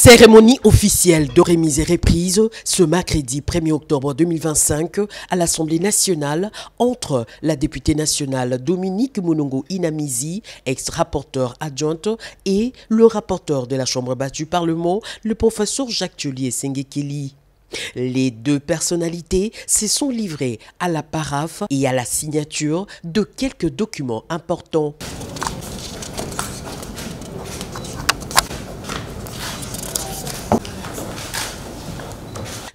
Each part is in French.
Cérémonie officielle de remise et reprise ce mercredi 1er octobre 2025 à l'Assemblée nationale entre la députée nationale Dominique Munongo Inamizi, ex-rapporteur adjointe, et le rapporteur de la Chambre basse du Parlement, le professeur Jacques Thiolier Sengekeli. Les deux personnalités se sont livrées à la paraphe et à la signature de quelques documents importants.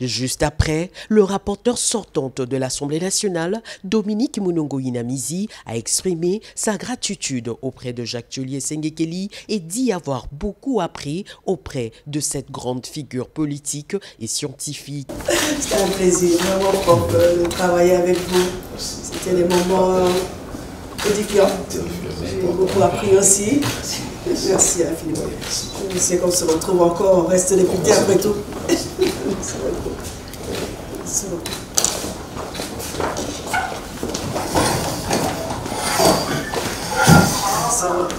Juste après, le rapporteur sortante de l'Assemblée nationale, Dominique Munongo Inamizi, a exprimé sa gratitude auprès de Jacques Thiolier Sengekeli et dit avoir beaucoup appris auprès de cette grande figure politique et scientifique. C'était un plaisir, vraiment de travailler avec vous. C'était des moments édifiants. J'ai beaucoup appris aussi. Merci infiniment. Je sais qu'on se retrouve encore, on reste député après tout.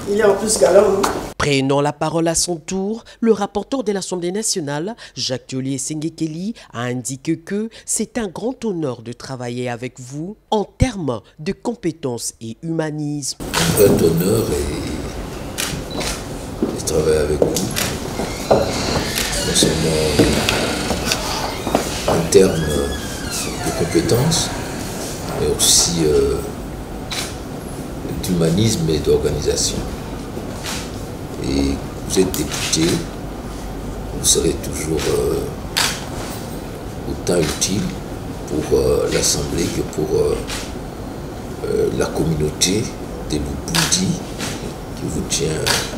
Il est en plus galant. Prenant la parole à son tour, le rapporteur de l'Assemblée nationale, Jacques Thiolier Sengekeli, a indiqué que c'est un grand honneur de travailler avec vous en termes de compétences et humanisme. Un grand honneur de travailler avec vous, non seulement en termes de compétences, mais aussi d'humanisme et d'organisation. Et vous êtes député, vous serez toujours autant utile pour l'Assemblée que pour la communauté de Lubudi qui vous tient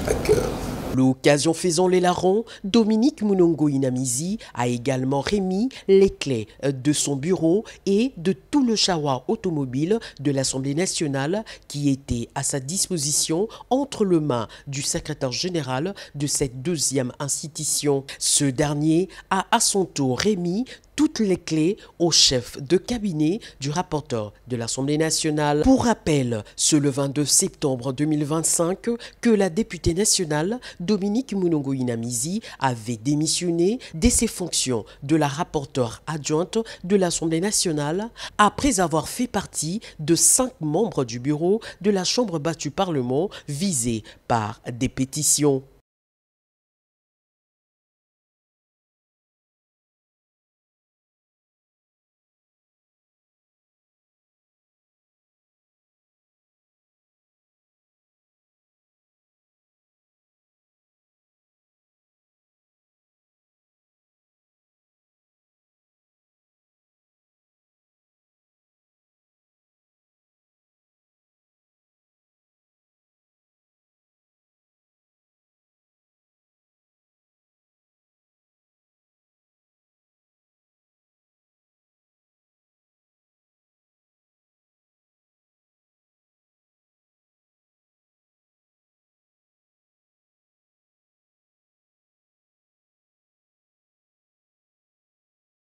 à cœur. L'occasion faisant les larrons, Dominique Munongo Inamizi a également remis les clés de son bureau et de tout le chawa automobile de l'Assemblée nationale qui était à sa disposition entre les mains du secrétaire général de cette deuxième institution. Ce dernier a à son tour remis toutes les clés au chef de cabinet du rapporteur de l'Assemblée nationale. Pour rappel, c'est le 22 septembre 2025 que la députée nationale Dominique Munongo Inamizi avait démissionné de ses fonctions de la rapporteure adjointe de l'Assemblée nationale après avoir fait partie de 5 membres du bureau de la Chambre basse du Parlement visés par des pétitions.